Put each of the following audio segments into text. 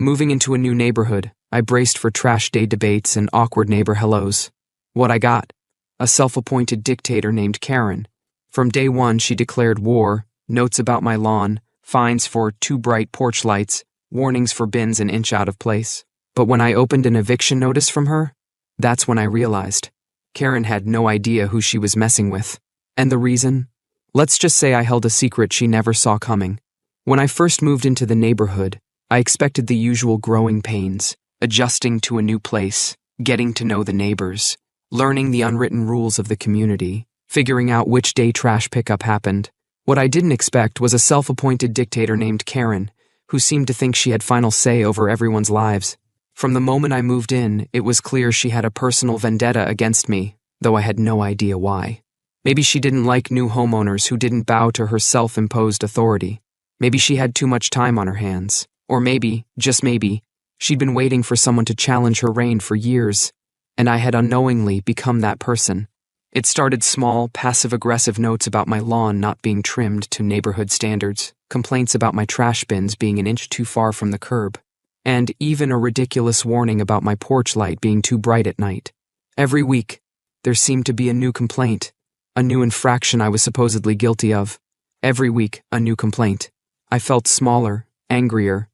Moving into a new neighborhood, I braced for trash day debates and awkward neighbor hellos. What I got? A self-appointed dictator named Karen. From day one, she declared war, notes about my lawn, fines for too bright porch lights, warnings for bins an inch out of place. But when I opened an eviction notice from her, that's when I realized Karen had no idea who she was messing with. And the reason? Let's just say I held a secret she never saw coming. When I first moved into the neighborhood, I expected the usual growing pains, adjusting to a new place, getting to know the neighbors, learning the unwritten rules of the community, figuring out which day trash pickup happened. What I didn't expect was a self-appointed dictator named Karen, who seemed to think she had final say over everyone's lives. From the moment I moved in, it was clear she had a personal vendetta against me, though I had no idea why. Maybe she didn't like new homeowners who didn't bow to her self-imposed authority. Maybe she had too much time on her hands. Or maybe, just maybe, she'd been waiting for someone to challenge her reign for years, and I had unknowingly become that person. It started small, passive-aggressive notes about my lawn not being trimmed to neighborhood standards, complaints about my trash bins being an inch too far from the curb, and even a ridiculous warning about my porch light being too bright at night. Every week, there seemed to be a new complaint, a new infraction I was supposedly guilty of. Every week, a new complaint. I felt smaller, angrier,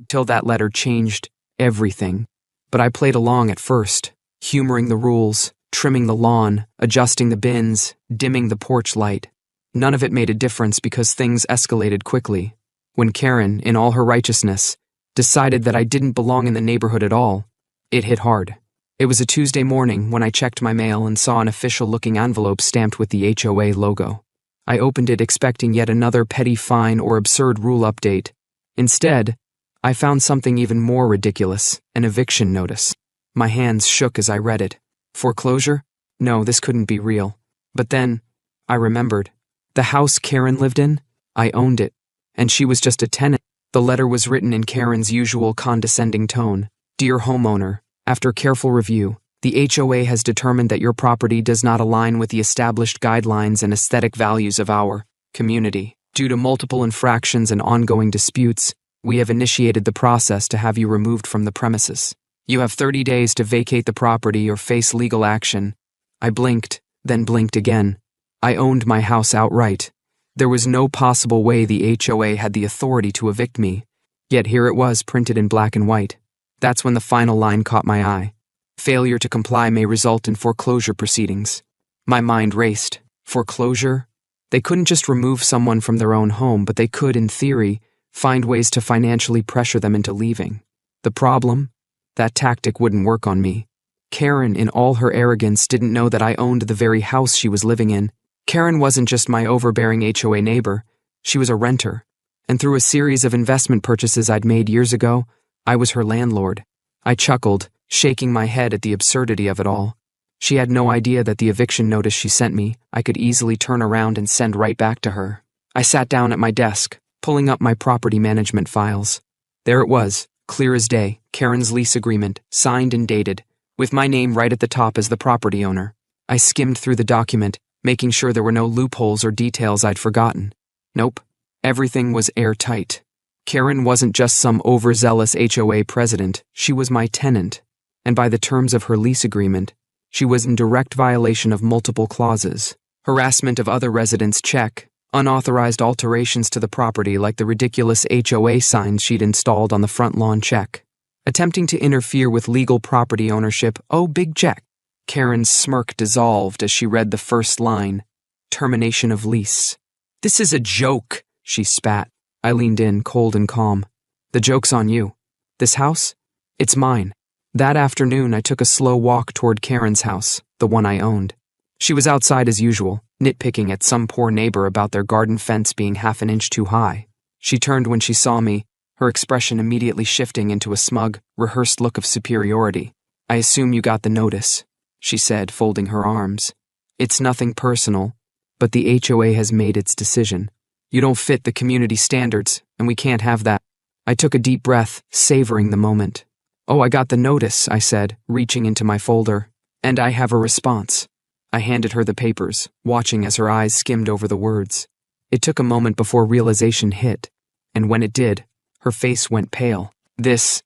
till that letter changed everything. But I played along at first, humoring the rules, trimming the lawn, adjusting the bins, dimming the porch light. None of it made a difference because things escalated quickly. When Karen, in all her righteousness, decided that I didn't belong in the neighborhood at all, it hit hard. It was a Tuesday morning when I checked my mail and saw an official-looking envelope stamped with the HOA logo. I opened it expecting yet another petty fine or absurd rule update. Instead, I found something even more ridiculous, an eviction notice. My hands shook as I read it. Foreclosure? No, this couldn't be real. But then, I remembered. The house Karen lived in? I owned it. And she was just a tenant. The letter was written in Karen's usual condescending tone. Dear homeowner, after careful review, the HOA has determined that your property does not align with the established guidelines and aesthetic values of our community. Due to multiple infractions and ongoing disputes, we have initiated the process to have you removed from the premises. You have 30 days to vacate the property or face legal action. I blinked, then blinked again. I owned my house outright. There was no possible way the HOA had the authority to evict me. Yet here it was, printed in black and white. That's when the final line caught my eye. Failure to comply may result in foreclosure proceedings. My mind raced. Foreclosure? They couldn't just remove someone from their own home, but they could, in theory, find ways to financially pressure them into leaving. The problem? That tactic wouldn't work on me. Karen, in all her arrogance, didn't know that I owned the very house she was living in. Karen wasn't just my overbearing HOA neighbor, she was a renter. And through a series of investment purchases I'd made years ago, I was her landlord. I chuckled, shaking my head at the absurdity of it all. She had no idea that the eviction notice she sent me, I could easily turn around and send right back to her. I sat down at my desk, pulling up my property management files. There it was, clear as day, Karen's lease agreement, signed and dated, with my name right at the top as the property owner. I skimmed through the document, making sure there were no loopholes or details I'd forgotten. Nope, everything was airtight. Karen wasn't just some overzealous HOA president, she was my tenant. And by the terms of her lease agreement, she was in direct violation of multiple clauses. Harassment of other residents, check. Unauthorized alterations to the property like the ridiculous HOA signs she'd installed on the front lawn, check. Attempting to interfere with legal property ownership, oh, big check. Karen's smirk dissolved as she read the first line. Termination of lease. This is a joke, she spat. I leaned in, cold and calm. The joke's on you. This house? It's mine. That afternoon, I took a slow walk toward Karen's house, the one I owned. She was outside as usual, nitpicking at some poor neighbor about their garden fence being half an inch too high. She turned when she saw me, her expression immediately shifting into a smug, rehearsed look of superiority. I assume you got the notice, she said, folding her arms. It's nothing personal, but the HOA has made its decision. You don't fit the community standards, and we can't have that. I took a deep breath, savoring the moment. Oh, I got the notice, I said, reaching into my folder. And I have a response. I handed her the papers, watching as her eyes skimmed over the words. It took a moment before realization hit, and when it did, her face went pale. This,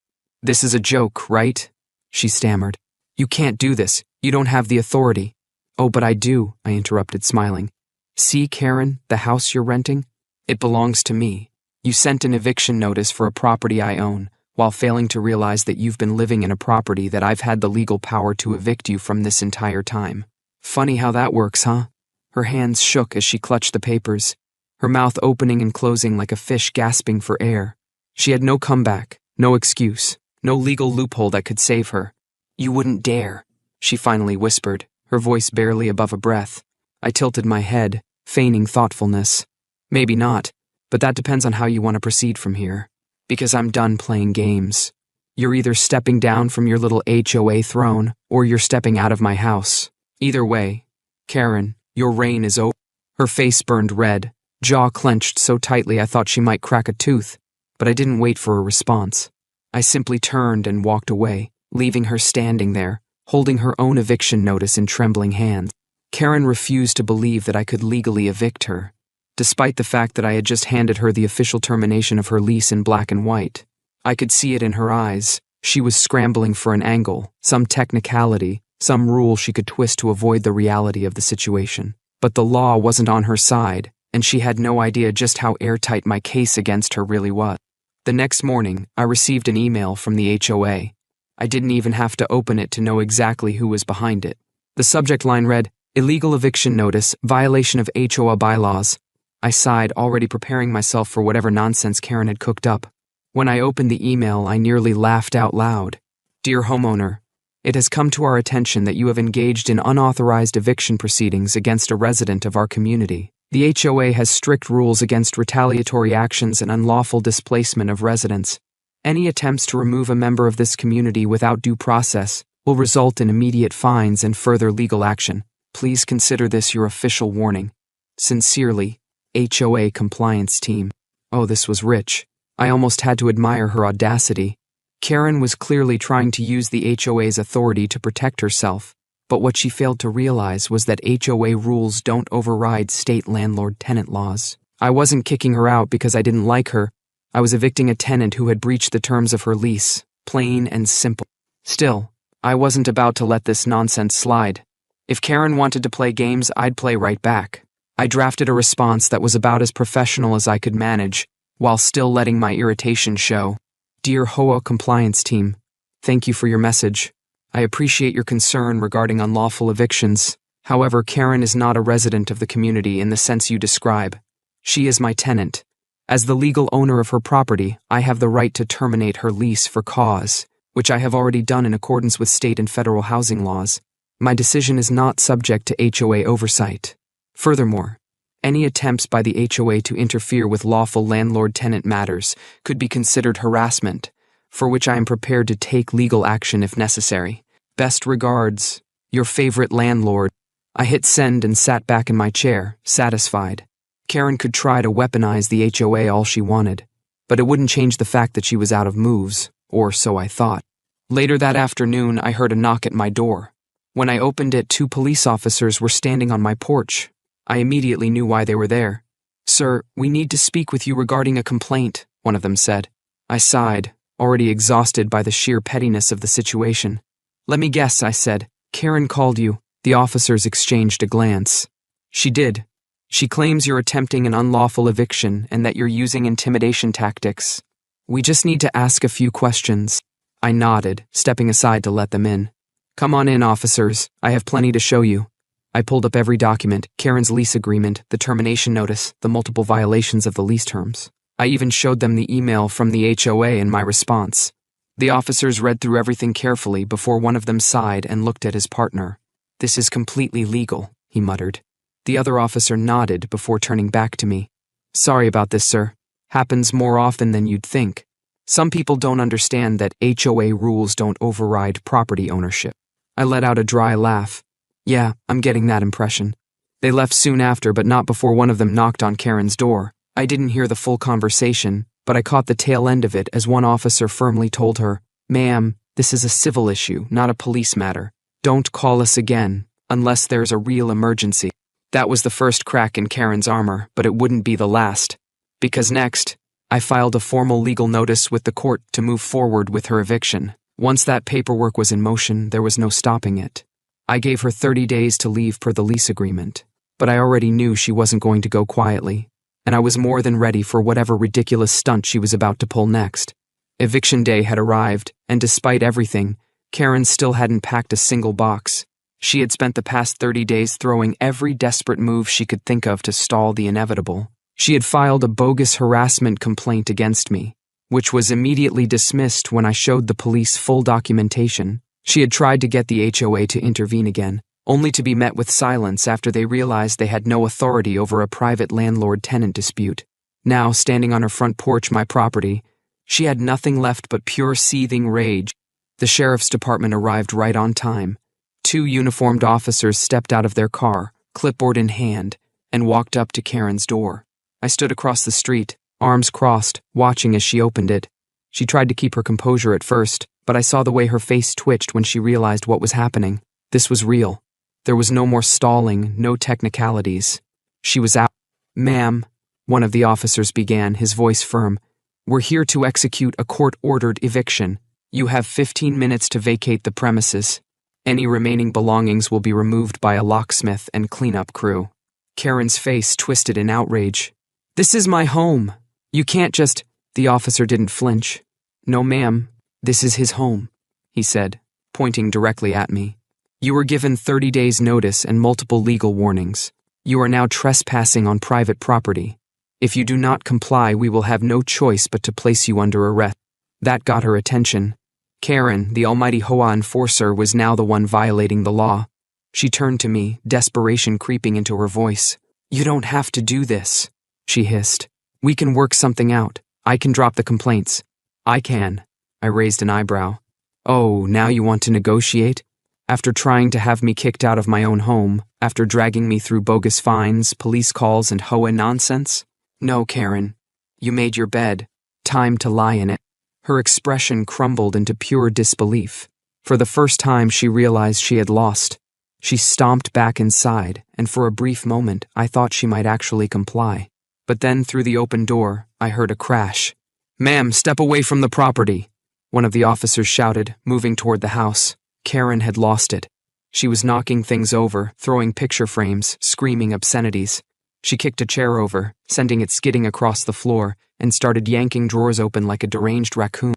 "This is a joke, right?" she stammered. "You can't do this. You don't have the authority." "Oh, but I do," I interrupted, smiling. "See, Karen, the house you're renting? It belongs to me. You sent an eviction notice for a property I own, while failing to realize that you've been living in a property that I've had the legal power to evict you from this entire time. Funny how that works, huh?" Her hands shook as she clutched the papers, her mouth opening and closing like a fish gasping for air. She had no comeback, no excuse, no legal loophole that could save her. "You wouldn't dare," she finally whispered, her voice barely above a breath. I tilted my head, feigning thoughtfulness. "Maybe not, but that depends on how you want to proceed from here. Because I'm done playing games. You're either stepping down from your little HOA throne, or you're stepping out of my house. Either way, Karen, your reign is over." Her face burned red, jaw clenched so tightly I thought she might crack a tooth, but I didn't wait for a response. I simply turned and walked away, leaving her standing there, holding her own eviction notice in trembling hands. Karen refused to believe that I could legally evict her, despite the fact that I had just handed her the official termination of her lease in black and white. I could see it in her eyes. She was scrambling for an angle, some technicality, some rule she could twist to avoid the reality of the situation. But the law wasn't on her side, and she had no idea just how airtight my case against her really was. The next morning, I received an email from the HOA. I didn't even have to open it to know exactly who was behind it. The subject line read, "Illegal eviction notice, violation of HOA bylaws." I sighed, already preparing myself for whatever nonsense Karen had cooked up. When I opened the email, I nearly laughed out loud. "Dear homeowner, it has come to our attention that you have engaged in unauthorized eviction proceedings against a resident of our community. The HOA has strict rules against retaliatory actions and unlawful displacement of residents. Any attempts to remove a member of this community without due process will result in immediate fines and further legal action. Please consider this your official warning. Sincerely, HOA Compliance Team." Oh, this was rich. I almost had to admire her audacity. Karen was clearly trying to use the HOA's authority to protect herself, but what she failed to realize was that HOA rules don't override state landlord-tenant laws. I wasn't kicking her out because I didn't like her. I was evicting a tenant who had breached the terms of her lease, plain and simple. Still, I wasn't about to let this nonsense slide. If Karen wanted to play games, I'd play right back. I drafted a response that was about as professional as I could manage, while still letting my irritation show. "Dear HOA Compliance Team, thank you for your message. I appreciate your concern regarding unlawful evictions. However, Karen is not a resident of the community in the sense you describe. She is my tenant. As the legal owner of her property, I have the right to terminate her lease for cause, which I have already done in accordance with state and federal housing laws. My decision is not subject to HOA oversight. Furthermore, any attempts by the HOA to interfere with lawful landlord-tenant matters could be considered harassment, for which I am prepared to take legal action if necessary. Best regards, your favorite landlord." I hit send and sat back in my chair, satisfied. Karen could try to weaponize the HOA all she wanted, but it wouldn't change the fact that she was out of moves, or so I thought. Later that afternoon, I heard a knock at my door. When I opened it, 2 police officers were standing on my porch. I immediately knew why they were there. "Sir, we need to speak with you regarding a complaint," one of them said. I sighed, already exhausted by the sheer pettiness of the situation. "Let me guess," I said. "Karen called you." The officers exchanged a glance. "She did. She claims you're attempting an unlawful eviction and that you're using intimidation tactics. We just need to ask a few questions." I nodded, stepping aside to let them in. "Come on in, officers. I have plenty to show you." I pulled up every document, Karen's lease agreement, the termination notice, the multiple violations of the lease terms. I even showed them the email from the HOA and my response. The officers read through everything carefully before one of them sighed and looked at his partner. "This is completely legal," he muttered. The other officer nodded before turning back to me. "Sorry about this, sir. Happens more often than you'd think. Some people don't understand that HOA rules don't override property ownership." I let out a dry laugh. "Yeah, I'm getting that impression." They left soon after, but not before one of them knocked on Karen's door. I didn't hear the full conversation, but I caught the tail end of it as one officer firmly told her, "Ma'am, this is a civil issue, not a police matter. Don't call us again, unless there's a real emergency." That was the first crack in Karen's armor, but it wouldn't be the last. Because next, I filed a formal legal notice with the court to move forward with her eviction. Once that paperwork was in motion, there was no stopping it. I gave her 30 days to leave per the lease agreement, but I already knew she wasn't going to go quietly, and I was more than ready for whatever ridiculous stunt she was about to pull next. Eviction day had arrived, and despite everything, Karen still hadn't packed a single box. She had spent the past 30 days throwing every desperate move she could think of to stall the inevitable. She had filed a bogus harassment complaint against me, which was immediately dismissed when I showed the police full documentation. She had tried to get the HOA to intervene again, only to be met with silence after they realized they had no authority over a private landlord-tenant dispute. Now, standing on her front porch, my property, she had nothing left but pure seething rage. The sheriff's department arrived right on time. 2 uniformed officers stepped out of their car, clipboard in hand, and walked up to Karen's door. I stood across the street, arms crossed, watching as she opened it. She tried to keep her composure at first, but I saw the way her face twitched when she realized what was happening. This was real. There was no more stalling, no technicalities. She was out. "Ma'am," one of the officers began, his voice firm, "we're here to execute a court-ordered eviction. You have 15 minutes to vacate the premises. Any remaining belongings will be removed by a locksmith and cleanup crew." Karen's face twisted in outrage. "This is my home. You can't just—" The officer didn't flinch. "No, ma'am, this is his home," he said, pointing directly at me. "You were given 30 days' notice and multiple legal warnings. You are now trespassing on private property. If you do not comply, we will have no choice but to place you under arrest." That got her attention. Karen, the almighty HOA enforcer, was now the one violating the law. She turned to me, desperation creeping into her voice. "You don't have to do this," she hissed. "We can work something out. I can drop the complaints." "I can." I raised an eyebrow. "Oh, now you want to negotiate? After trying to have me kicked out of my own home, after dragging me through bogus fines, police calls, and HOA nonsense? No, Karen. You made your bed. Time to lie in it." Her expression crumbled into pure disbelief. For the first time, she realized she had lost. She stomped back inside, and for a brief moment, I thought she might actually comply. But then, through the open door, I heard a crash. "Ma'am, step away from the property," one of the officers shouted, moving toward the house. Karen had lost it. She was knocking things over, throwing picture frames, screaming obscenities. She kicked a chair over, sending it skidding across the floor, and started yanking drawers open like a deranged raccoon.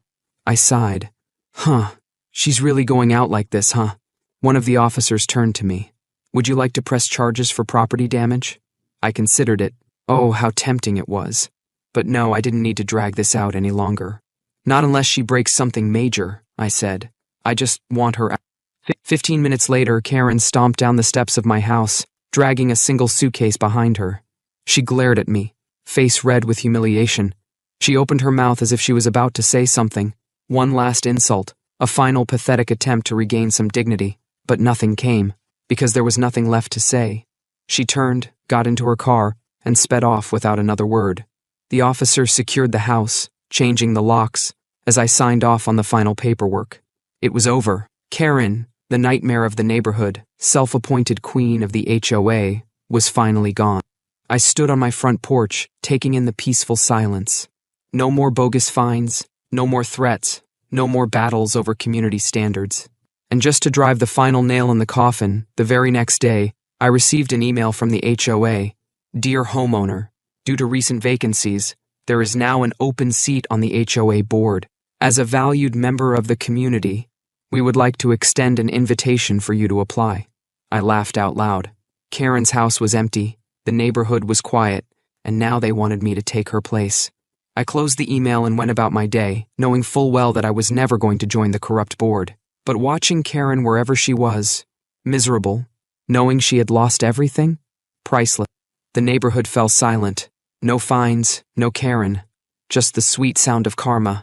I sighed. She's really going out like this, huh? One of the officers turned to me. "Would you like to press charges for property damage?" I considered it. Oh, how tempting it was. But no, I didn't need to drag this out any longer. "Not unless she breaks something major," I said. "I just want her out." 15 minutes later, Karen stomped down the steps of my house, dragging a single suitcase behind her. She glared at me, face red with humiliation. She opened her mouth as if she was about to say something. One last insult, a final pathetic attempt to regain some dignity. But nothing came, because there was nothing left to say. She turned, got into her car, and sped off without another word. The officer secured the house, changing the locks, as I signed off on the final paperwork. It was over. Karen, the nightmare of the neighborhood, self-appointed queen of the HOA, was finally gone. I stood on my front porch, taking in the peaceful silence. No more bogus fines, no more threats, no more battles over community standards. And just to drive the final nail in the coffin, the very next day, I received an email from the HOA. "Dear homeowner, due to recent vacancies, there is now an open seat on the HOA board. As a valued member of the community, we would like to extend an invitation for you to apply." I laughed out loud. Karen's house was empty, the neighborhood was quiet, and now they wanted me to take her place. I closed the email and went about my day, knowing full well that I was never going to join the corrupt board. But watching Karen wherever she was, miserable, knowing she had lost everything, priceless. The neighborhood fell silent. No fines, no Karen, just the sweet sound of karma.